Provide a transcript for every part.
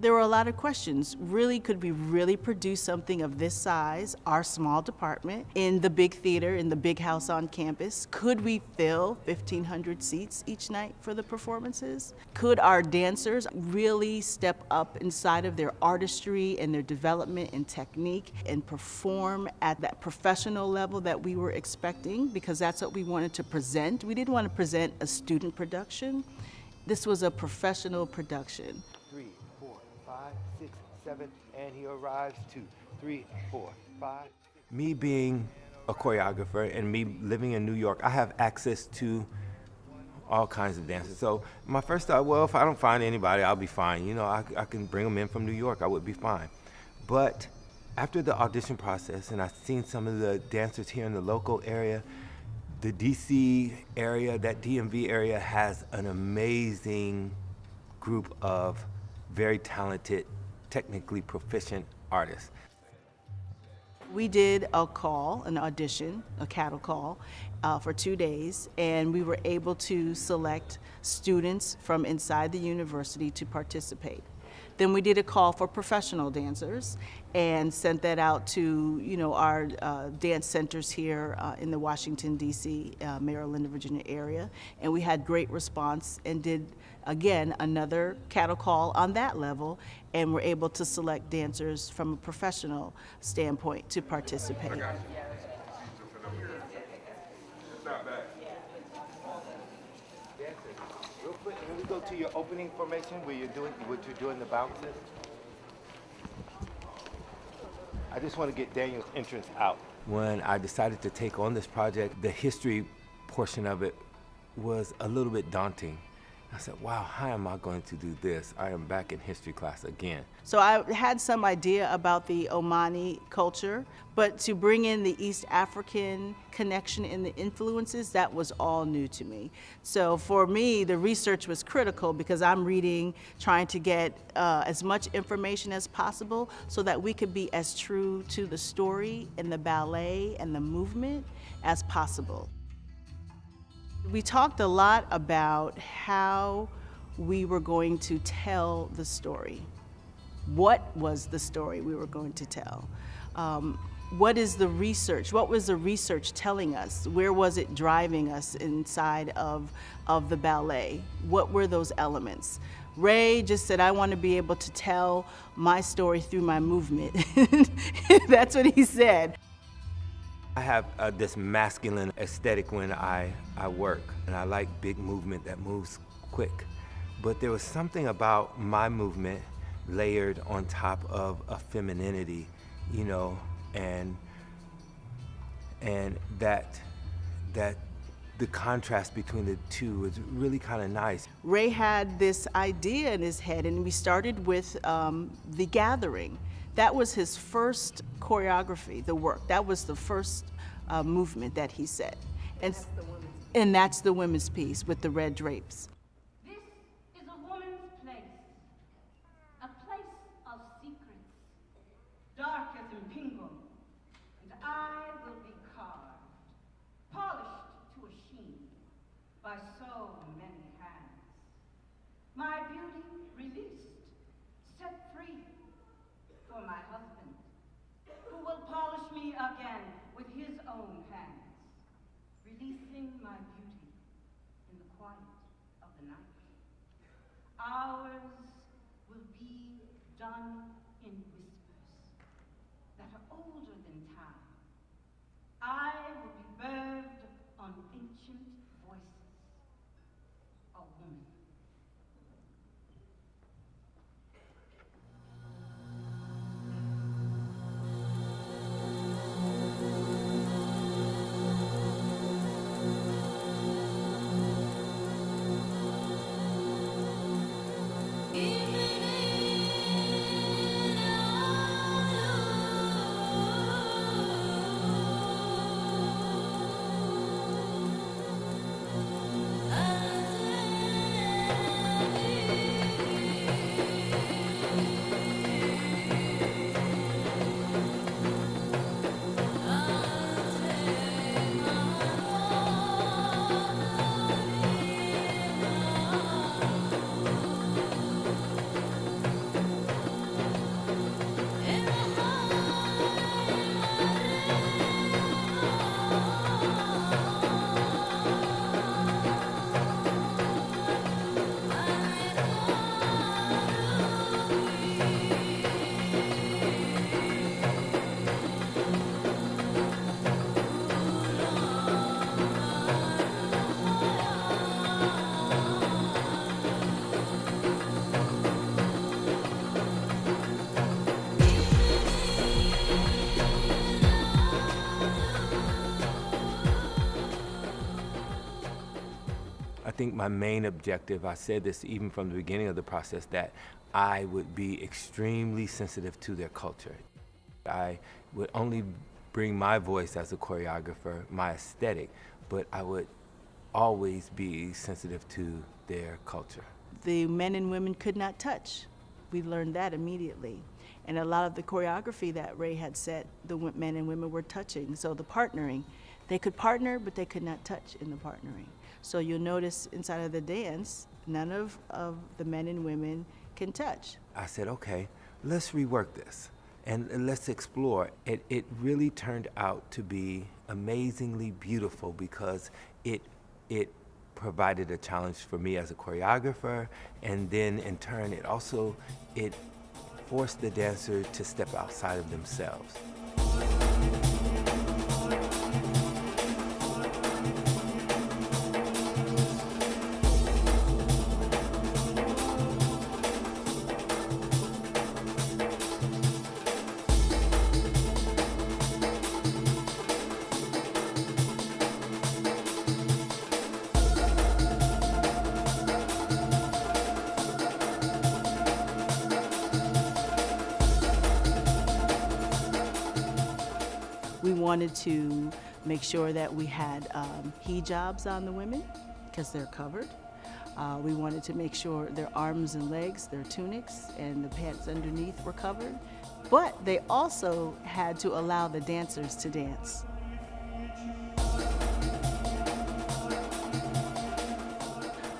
There were a lot of questions. Really, could we really produce something of this size, our small department, in the big theater, in the big house on campus? Could we fill 1,500 seats each night for the performances? Could our dancers really step up inside of their artistry and their development and technique and perform at that professional level that we were expecting? Because that's what we wanted to present. We didn't want to present a student production. This was a professional production. 3, 4, 5, 6, 7, and he arrives 2, 3, 4, 5. Me being a choreographer and me living in New York, I have access to all kinds of dancers. So my first thought, well, if I don't find anybody, I'll be fine. You know, I can bring them in from New York, I would be fine. But after the audition process, and I've seen some of the dancers here in the local area, the DC area, that DMV area has an amazing group of very talented, technically proficient artists. We did a call, an audition, a cattle call, for 2 days, and we were able to select students from inside the university to participate. Then we did a call for professional dancers and sent that out to, you know, our dance centers here in the Washington, D.C., Maryland, and Virginia area. And we had great response and did, again, another cattle call on that level, and were able to select dancers from a professional standpoint to participate. Real quick, can we go to your opening formation where you're doing the bounces? I just want to get Daniel's entrance out. When I decided to take on this project, the history portion of it was a little bit daunting. I said, wow, how am I going to do this? I am back in history class again. So I had some idea about the Omani culture, but to bring in the East African connection and the influences, that was all new to me. So for me, the research was critical because I'm reading, trying to get as much information as possible so that we could be as true to the story and the ballet and the movement as possible. We talked a lot about how we were going to tell the story. What was the story we were going to tell? What is the research? What was the research telling us? Where was it driving us inside of the ballet? What were those elements? Ray just said, I want to be able to tell my story through my movement. That's what he said. I have this masculine aesthetic when I work, and I like big movement that moves quick. But there was something about my movement layered on top of a femininity, you know, and that the contrast between the two was really kind of nice. Ray had this idea in his head, and we started with The Gathering. That was his first choreography, the work. That was the first movement that he said. And that's the women's piece with the red drapes. This is a woman's place, a place of secrets, dark as impingo, and I will be carved, polished to a sheen by so many hands. My beauty released, set free for my husband, who will polish me again with his own hands, releasing my beauty in the quiet of the night. Ours will be done in whispers that are older than time. I will be birthed on ancient voices, a woman. think my main objective, I said this even from the beginning of the process, that I would be extremely sensitive to their culture. I would only bring my voice as a choreographer, my aesthetic, but I would always be sensitive to their culture. The men and women could not touch. We learned that immediately. And a lot of the choreography that Ray had set, the men and women were touching. So the partnering, they could partner, but they could not touch in the partnering. So you'll notice inside of the dance, none of the men and women can touch. I said, okay, let's rework this and let's explore. It really turned out to be amazingly beautiful because it provided a challenge for me as a choreographer, and then in turn it forced the dancer to step outside of themselves. We wanted to make sure that we had hijabs on the women because they're covered. We wanted to make sure their arms and legs, their tunics, and the pants underneath were covered. But they also had to allow the dancers to dance.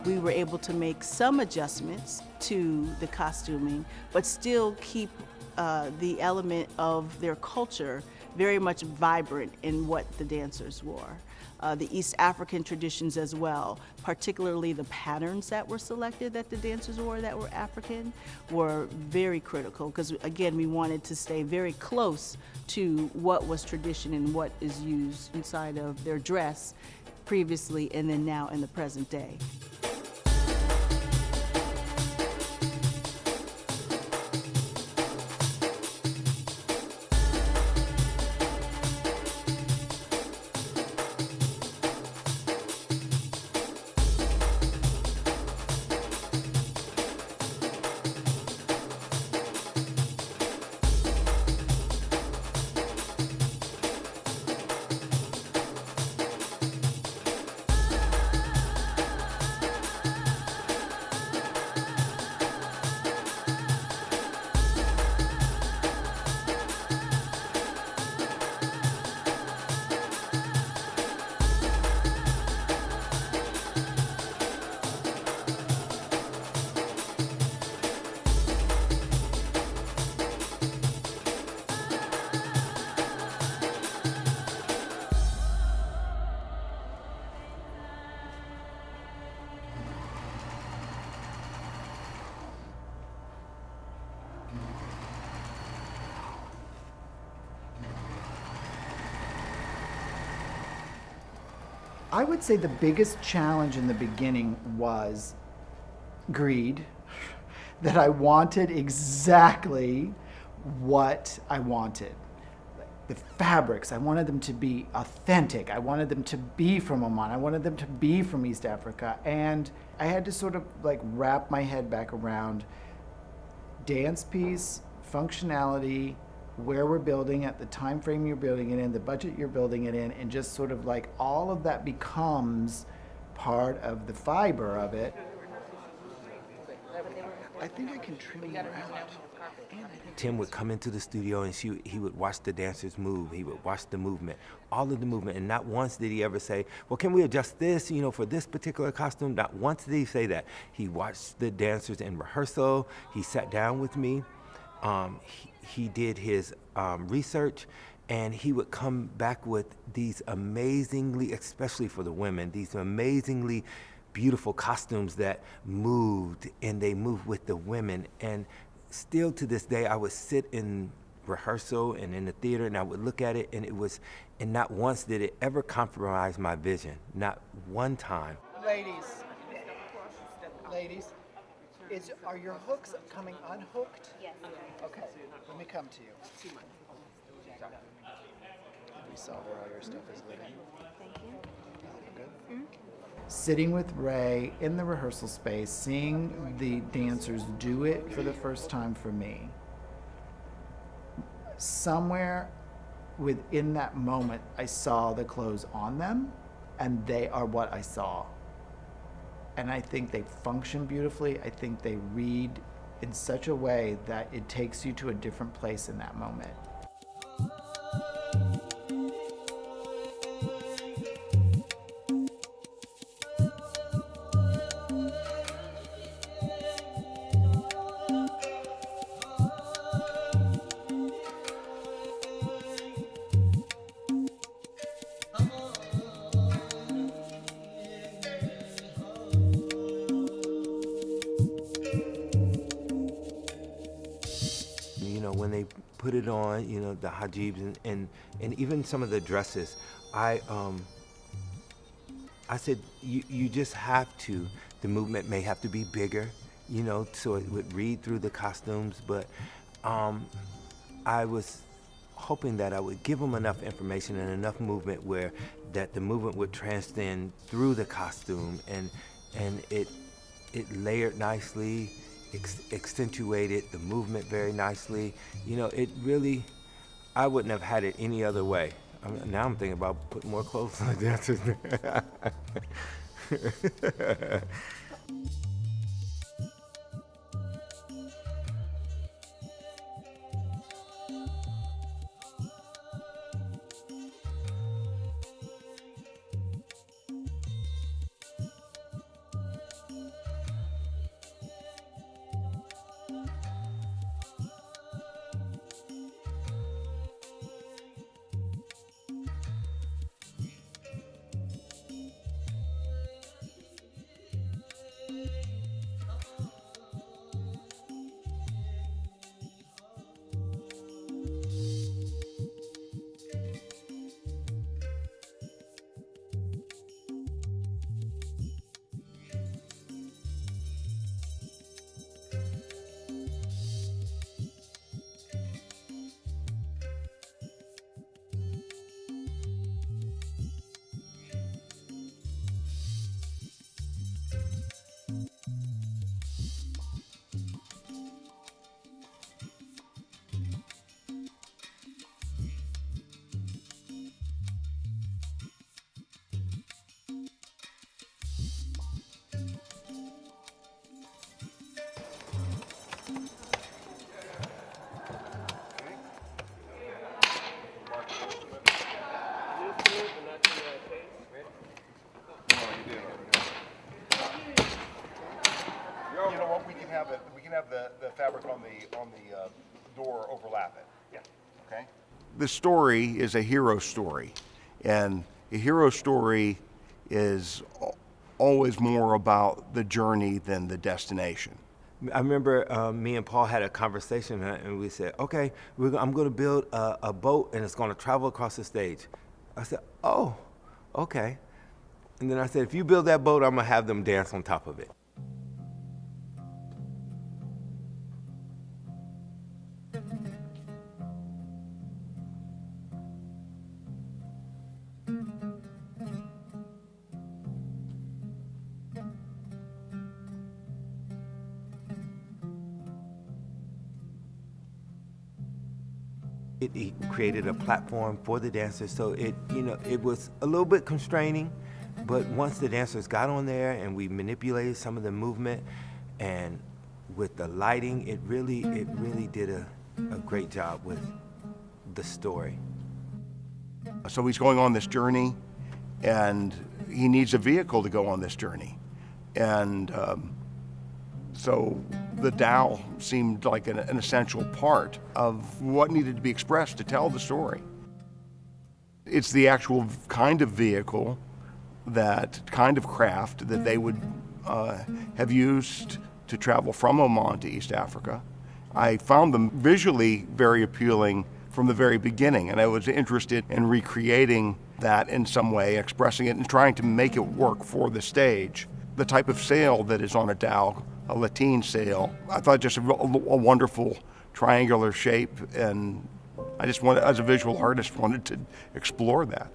We were able to make some adjustments to the costuming, but still keep the element of their culture very much vibrant in what the dancers wore. The East African traditions as well, particularly the patterns that were selected that the dancers wore that were African, were very critical because, again, we wanted to stay very close to what was tradition and what is used inside of their dress previously and then now in the present day. I would say the biggest challenge in the beginning was greed, that I wanted exactly what I wanted. The fabrics, I wanted them to be authentic. I wanted them to be from Oman. I wanted them to be from East Africa. And I had to sort of like wrap my head back around dance piece, functionality, where we're building it, the time frame you're building it in, the budget you're building it in, and just sort of like all of that becomes part of the fiber of it. I think I can trim you out. Tim would come into the studio and he would watch the dancers move. He would watch the movement, all of the movement. And not once did he ever say, well, can we adjust this, for this particular costume? Not once did he say that. He watched the dancers in rehearsal. He sat down with me. He did his research, and he would come back with these amazingly, especially for the women, these amazingly beautiful costumes that moved, and they moved with the women. And still to this day, I would sit in rehearsal and in the theater, and I would look at it, and not once did it ever compromise my vision, not one time. Ladies, are your hooks coming unhooked? Yes. Okay, let me come to you. We saw where all your stuff is living. Thank you. Good. Sitting with Ray in the rehearsal space, seeing the dancers do it for the first time for me, somewhere within that moment, I saw the clothes on them, and they are what I saw. And I think they function beautifully. I think they read in such a way that it takes you to a different place in that moment. When they put it on, the hijabs and even some of the dresses, I said, you just have to, the movement may have to be bigger, so it would read through the costumes, but I was hoping that I would give them enough information and enough movement where that the movement would transcend through the costume and it layered nicely, accentuated the movement very nicely. It really, I wouldn't have had it any other way. Now I'm thinking about putting more clothes on the dancers. We can have the fabric on the door overlap it. Yeah. Okay. The story is a hero story, and a hero story is always more about the journey than the destination. I remember me and Paul had a conversation, and we said, okay, I'm going to build a boat, and it's going to travel across the stage. I said, oh, okay. And then I said, if you build that boat, I'm going to have them dance on top of it. It created a platform for the dancers, so it was a little bit constraining, but once the dancers got on there and we manipulated some of the movement, and with the lighting, it really did a great job with the story. So he's going on this journey, and he needs a vehicle to go on this journey, and so the dhow seemed like an essential part of what needed to be expressed to tell the story. It's the actual kind of vehicle, that kind of craft that they would have used to travel from Oman to East Africa. I found them visually very appealing from the very beginning, and I was interested in recreating that in some way, expressing it and trying to make it work for the stage. The type of sail that is on a dhow, a lateen sail, I thought just a wonderful triangular shape, and I just wanted, as a visual artist, wanted to explore that.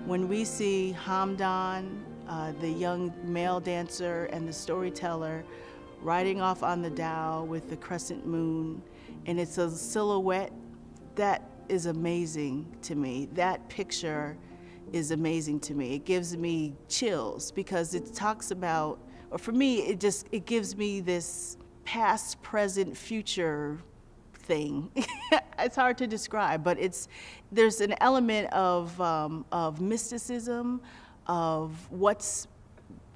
When we see Hamdan, the young male dancer and the storyteller, riding off on the dhow with the crescent moon, and it's a silhouette, that is amazing to me. That picture is amazing to me. It gives me chills because it talks about, or for me, it gives me this past, present, future thing. It's hard to describe, but there's an element of mysticism, of what's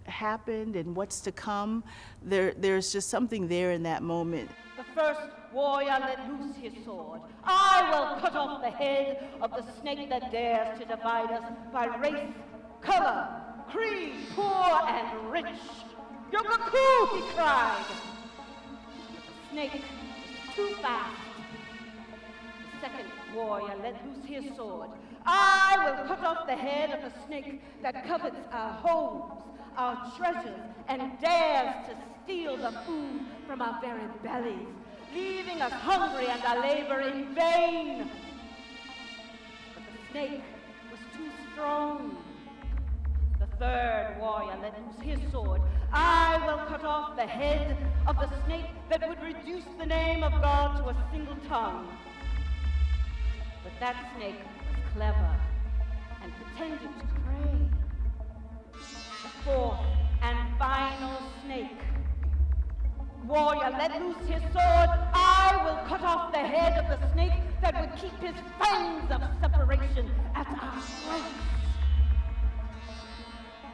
happened and what's to come. There's just something there in that moment. The first warrior let loose his sword. I will cut off the head of the snake that dares to divide us by race, color, creed, poor and rich. Yogaku, he cried. The snake was too fast. The second warrior let loose his sword. I will cut off the head of the snake that covets our homes, our treasures, and dares to steal the food from our very bellies, leaving us hungry and our labor in vain. But the snake was too strong. The third warrior let loose his sword. I will cut off the head of the snake that would reduce the name of God to a single tongue. But that snake was clever and pretended to pray. The fourth and final snake. Warrior, let loose his sword. I will cut off the head of the snake that would keep his fangs of separation at our throats.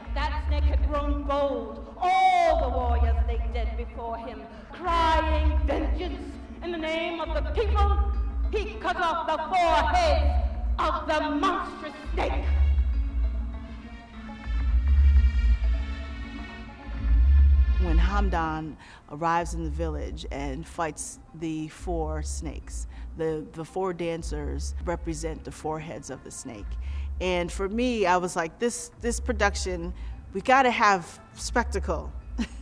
But that snake had grown bold. All the warriors lay dead before him, crying vengeance in the name of the people. He cut off the four heads of the monstrous snake. When Hamdan arrives in the village and fights the four snakes, the four dancers represent the four heads of the snake. And for me, I was like, this production, we gotta have spectacle.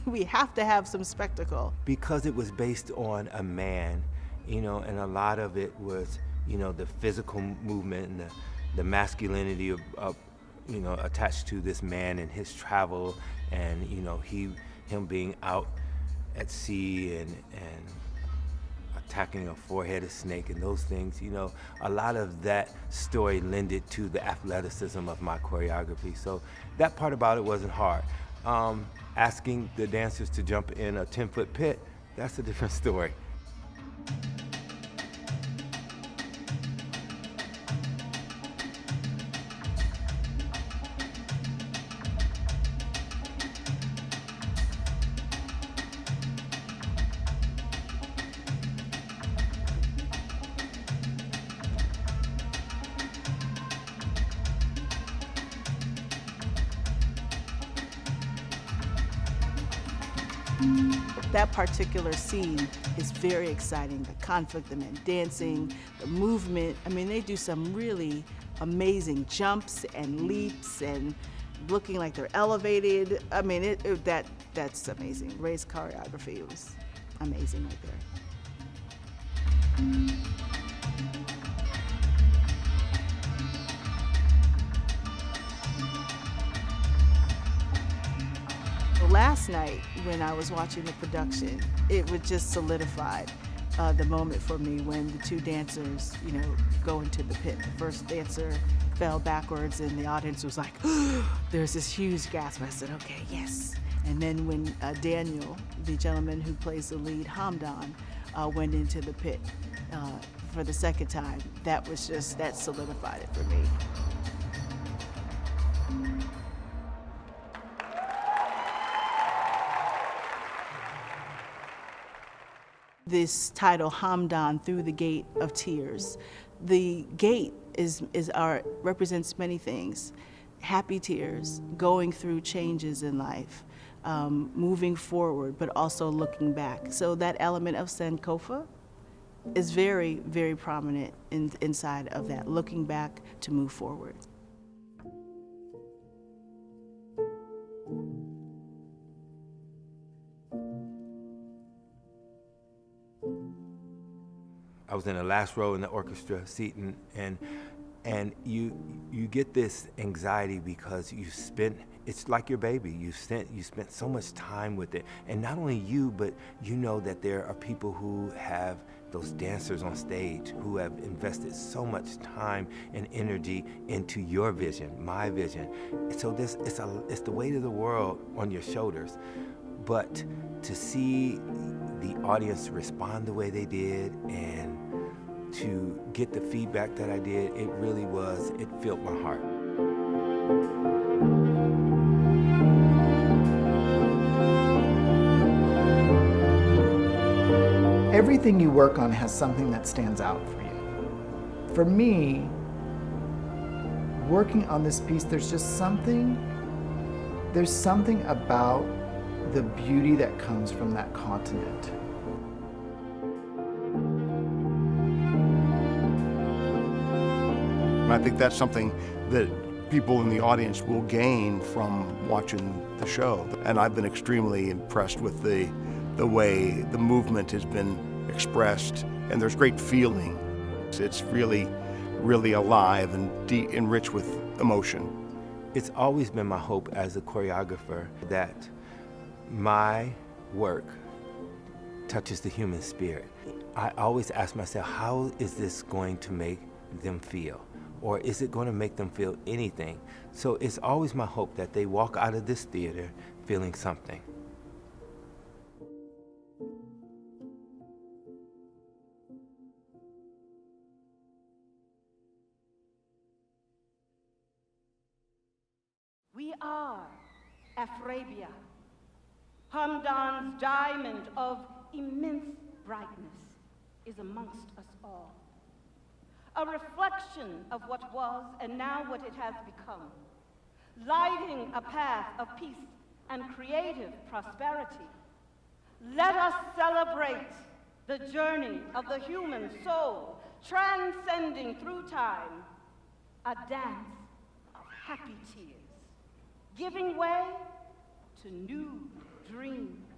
We have to have some spectacle. Because it was based on a man, and a lot of it was, the physical movement and the masculinity of attached to this man and his travel, and him being out at sea and attacking a four-headed snake and those things, a lot of that story lended to the athleticism of my choreography. So that part about it wasn't hard. Asking the dancers to jump in a 10-foot pit, that's a different story. That particular scene is very exciting. The conflict, the men dancing, the movement. I mean, they do some really amazing jumps and leaps and looking like they're elevated. I mean, that's amazing. Ray's choreography was amazing right there. Last night, when I was watching the production, it would just solidified the moment for me when the two dancers, go into the pit. The first dancer fell backwards, and the audience was like, there's this huge gasp. I said, okay, yes. And then when Daniel, the gentleman who plays the lead, Hamdan, went into the pit for the second time, that solidified it for me. This title, Hamdan, Through the Gate of Tears. The gate represents many things. Happy tears, going through changes in life, moving forward, but also looking back. So that element of Sankofa is very, very prominent inside of that, looking back to move forward. I was in the last row in the orchestra seat, and And you get this anxiety because it's like your baby. You spent so much time with it. And not only you, but you know that there are people who have those dancers on stage who have invested so much time and energy into your vision, my vision. So it's the weight of the world on your shoulders. But to see the audience respond the way they did and to get the feedback that I did, it filled my heart. Everything you work on has something that stands out for you. For me, working on this piece, there's something about the beauty that comes from that continent. And I think that's something that people in the audience will gain from watching the show. And I've been extremely impressed with the way the movement has been expressed, and there's great feeling. It's really, really alive and deep and rich with emotion. It's always been my hope as a choreographer that my work touches the human spirit. I always ask myself, how is this going to make them feel? Or is it going to make them feel anything? So it's always my hope that they walk out of this theater feeling something. We are Afro-Arabia, Hamdan's diamond of immense brightness is amongst us all. A reflection of what was and now what it has become, lighting a path of peace and creative prosperity. Let us celebrate the journey of the human soul, transcending through time, a dance of happy tears, giving way to new dreams.